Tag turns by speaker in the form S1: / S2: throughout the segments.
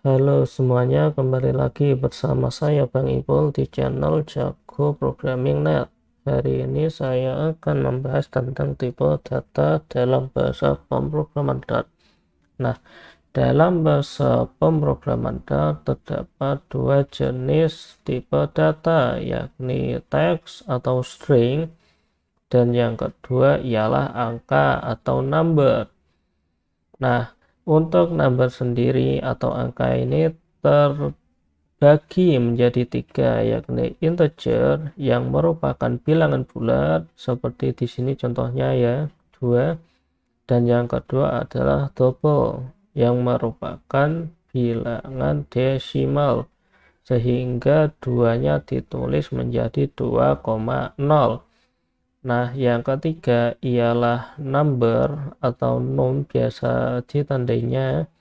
S1: Halo semuanya, kembali lagi bersama saya Bang Ipul di channel Jago Programming Net. Hari ini saya akan membahas tentang tipe data dalam bahasa pemrograman Dart. Nah, dalam bahasa pemrograman Dart terdapat dua jenis tipe data, yakni teks atau string, dan yang kedua ialah angka atau number. Nah, untuk number sendiri atau angka ini terbagi menjadi tiga, yakni integer yang merupakan bilangan bulat seperti di sini contohnya ya 2, dan yang kedua adalah double yang merupakan bilangan desimal sehingga duanya ditulis menjadi 2,0. Nah, yang ketiga ialah number atau noun, biasa ditandainya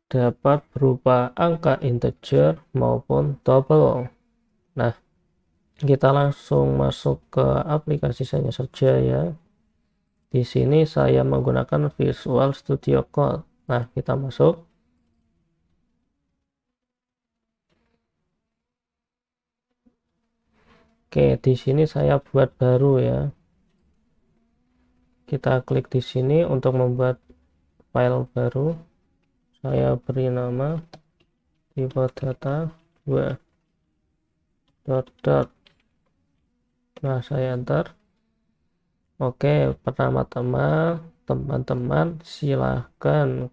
S1: dapat berupa angka integer maupun double. Nah, kita langsung masuk ke aplikasinya saja ya. Di sini saya menggunakan Visual Studio Code. Nah, kita masuk. Oke, di sini saya buat baru ya. Kita klik di sini untuk membuat file baru. Saya beri nama tipe data 2 dot. Nah, saya enter. Oke, pertama-tama teman-teman silahkan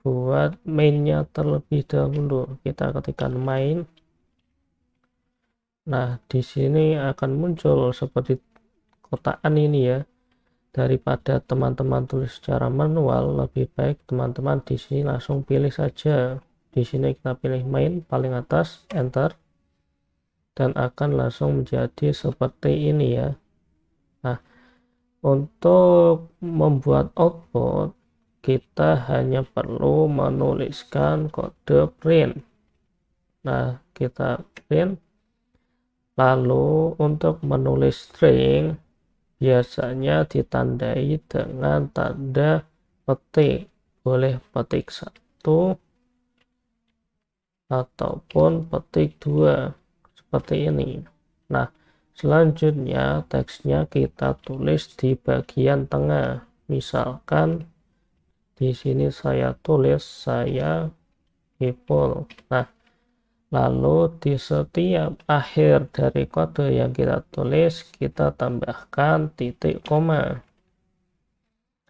S1: buat mainnya terlebih dahulu. Kita ketikkan main. Nah, di sini akan muncul seperti kotakan ini ya. Daripada teman-teman tulis secara manual, lebih baik teman-teman di sini langsung pilih saja. Di sini kita pilih main paling atas, enter, dan akan langsung menjadi seperti ini ya. Nah, untuk membuat output kita hanya perlu menuliskan kode print. Nah, kita print. Lalu untuk menulis string biasanya ditandai dengan tanda petik. Boleh petik 1 ataupun petik 2 seperti ini. Nah, selanjutnya teksnya kita tulis di bagian tengah. Misalkan di sini saya tulis saya Ipul. Nah, lalu di setiap akhir dari kode yang kita tulis kita tambahkan titik koma.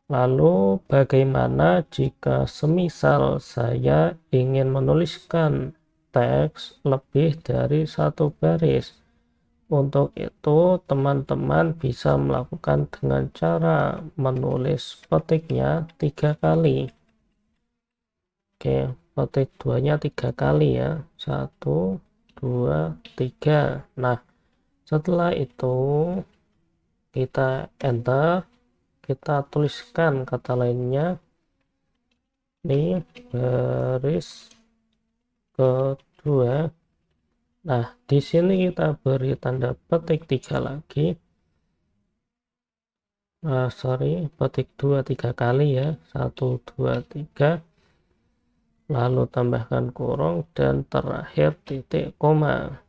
S1: Lalu bagaimana jika semisal saya ingin menuliskan teks lebih dari satu baris? Untuk itu teman-teman bisa melakukan dengan cara menulis petiknya 3 kali. Oke, petik 2-nya 3 kali ya. 1, 2, 3. Nah, setelah itu kita enter, kita tuliskan kata lainnya. Ini baris kedua. Nah, di sini kita beri tanda petik 3 lagi. Petik 2 3 kali ya. 1, 2, 3. Lalu tambahkan kurung dan terakhir titik koma.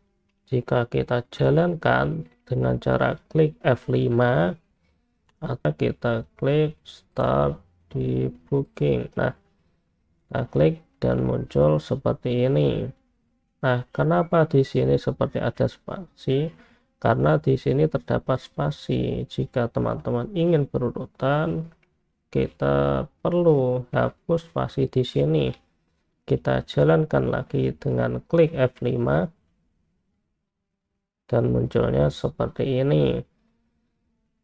S1: Jika kita jalankan dengan cara klik F5 atau kita klik start debugging. Nah, kita klik dan muncul seperti ini. Nah, kenapa di sini seperti ada spasi? Karena di sini terdapat spasi. Jika teman-teman ingin berurutan, kita perlu hapus spasi di sini. Kita jalankan lagi dengan klik F5 dan munculnya seperti ini.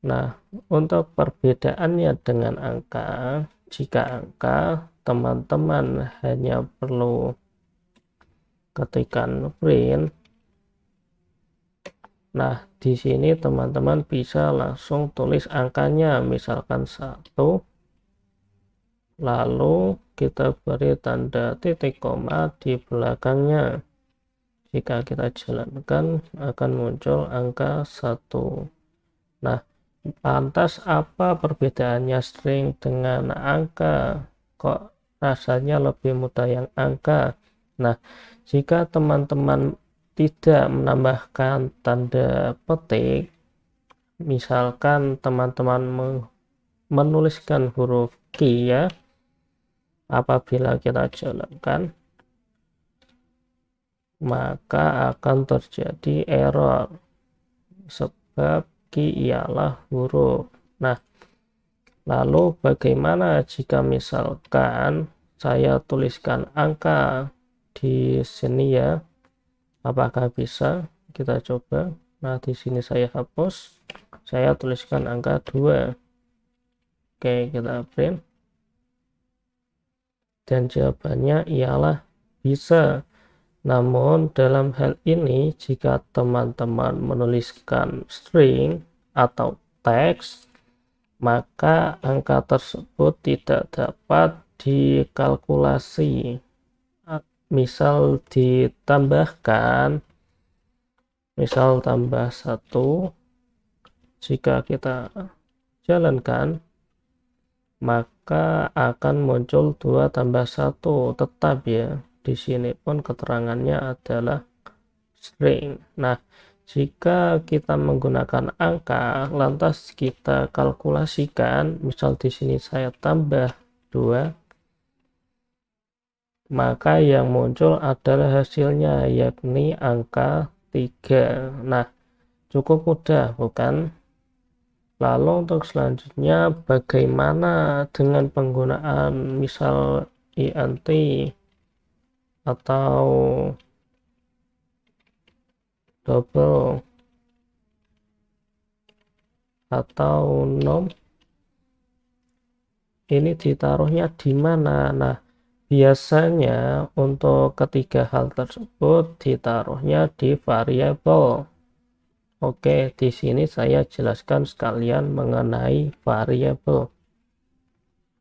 S1: Nah, untuk perbedaannya dengan angka, jika angka teman-teman hanya perlu ketikkan print. Nah, di sini teman-teman bisa langsung tulis angkanya, misalkan 1. Lalu kita beri tanda titik koma di belakangnya. Jika kita jalankan akan muncul angka 1. Nah, lantas apa perbedaannya string dengan angka? Kok rasanya lebih mudah yang angka. Nah, jika teman-teman tidak menambahkan tanda petik, misalkan teman-teman menuliskan huruf Q ya, apabila kita jalankan, maka akan terjadi error sebab Q ialah huruf. Nah, lalu bagaimana jika misalkan saya tuliskan angka di sini ya? Apakah bisa? Kita coba. Nah, di sini saya hapus. Saya tuliskan angka 2. Oke, kita print. Dan jawabannya ialah bisa. Namun dalam hal ini jika teman-teman menuliskan string atau teks, maka angka tersebut tidak dapat dikalkulasi. Misal ditambahkan, misal tambah 1, jika kita jalankan, maka akan muncul 2 tambah 1, tetap ya. Di sini pun keterangannya adalah string. Nah, jika kita menggunakan angka, lantas kita kalkulasikan, misal di sini saya tambah 2, maka yang muncul adalah hasilnya, yakni angka 3. Nah, cukup mudah, bukan? Lalu untuk selanjutnya, bagaimana dengan penggunaan misal int atau double atau nom? Ini ditaruhnya di mana? Nah, biasanya untuk ketiga hal tersebut ditaruhnya di variabel. Oke, di sini saya jelaskan sekalian mengenai variabel.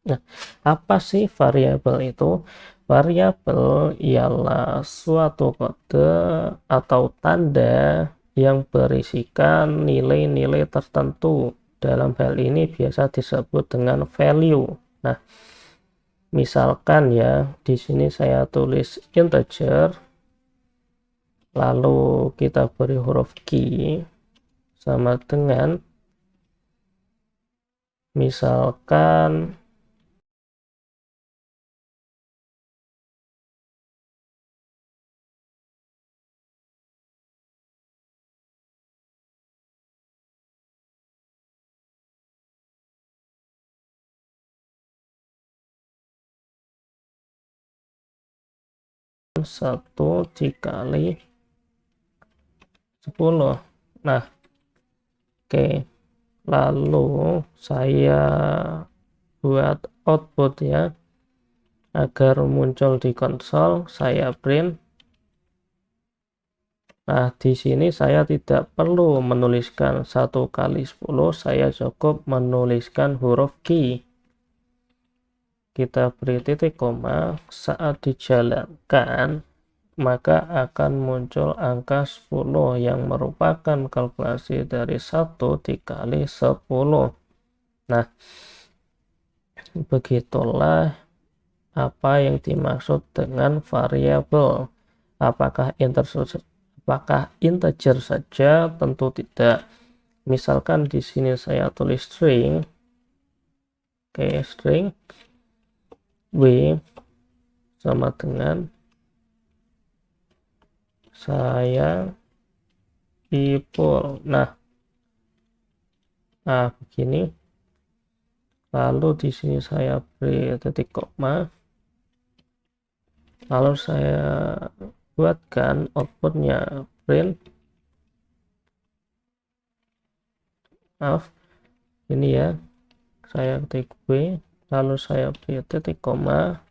S1: Nah, apa sih variabel itu? Variabel ialah suatu kode atau tanda yang berisikan nilai-nilai tertentu. Dalam hal ini biasa disebut dengan value. Nah, misalkan ya, di sini saya tulis integer, lalu kita beri huruf Q sama dengan misalkan satu dikali 10. Nah, oke, lalu saya buat output ya, agar muncul di konsol. Saya print. Nah, di sini saya tidak perlu menuliskan 1 kali 10, saya cukup menuliskan huruf Q. Kita beri titik koma, saat dijalankan maka akan muncul angka 10 yang merupakan kalkulasi dari 1 dikali 10. Nah, begitulah apa yang dimaksud dengan variabel. Apakah integer saja? Tentu tidak. Misalkan di sini saya tulis string. Oke, string w sama dengan saya equal. Nah, begini. Lalu di sini saya beri titik koma. Lalu saya buatkan outputnya print. Maaf, ini ya. Saya ketik W, lalu saya beri titik koma.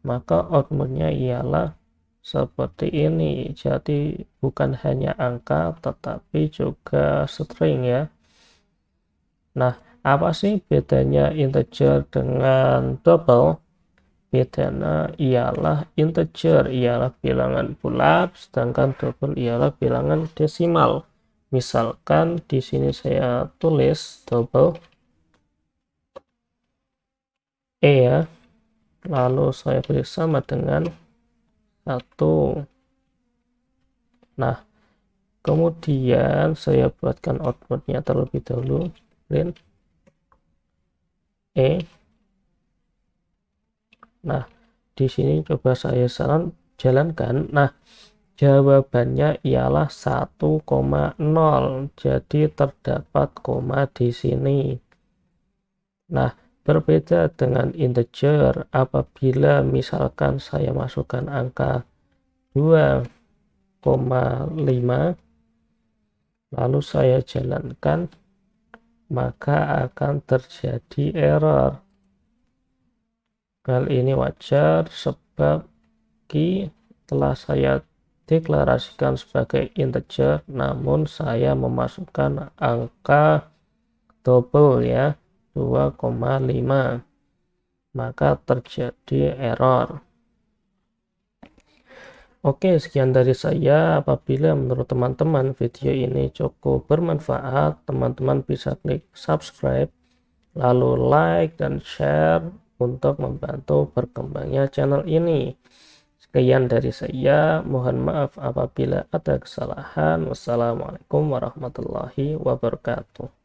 S1: Maka outputnya ialah seperti ini. Jadi bukan hanya angka tetapi juga string ya. Nah, apa sih bedanya integer dengan double? Bedanya ialah integer ialah bilangan bulat, sedangkan double ialah bilangan desimal. Misalkan di sini saya tulis double e ya. lalu saya beri sama dengan 1. Nah, kemudian saya buatkan outputnya terlebih dahulu, print E. Nah, di sini coba saya jalankan. Nah, jawabannya ialah 1,0. Jadi terdapat koma di sini. Nah, berbeda dengan integer, apabila misalkan saya masukkan angka 2,5 lalu saya jalankan, maka akan terjadi error. Hal ini wajar sebab key telah saya deklarasikan sebagai integer, namun saya memasukkan angka double ya, 2,5, maka terjadi error. Oke, sekian dari saya. Apabila menurut teman-teman video ini cukup bermanfaat, teman-teman bisa klik subscribe, lalu like dan share untuk membantu berkembangnya channel ini. Sekian dari saya, mohon maaf apabila ada kesalahan. Wassalamualaikum warahmatullahi wabarakatuh.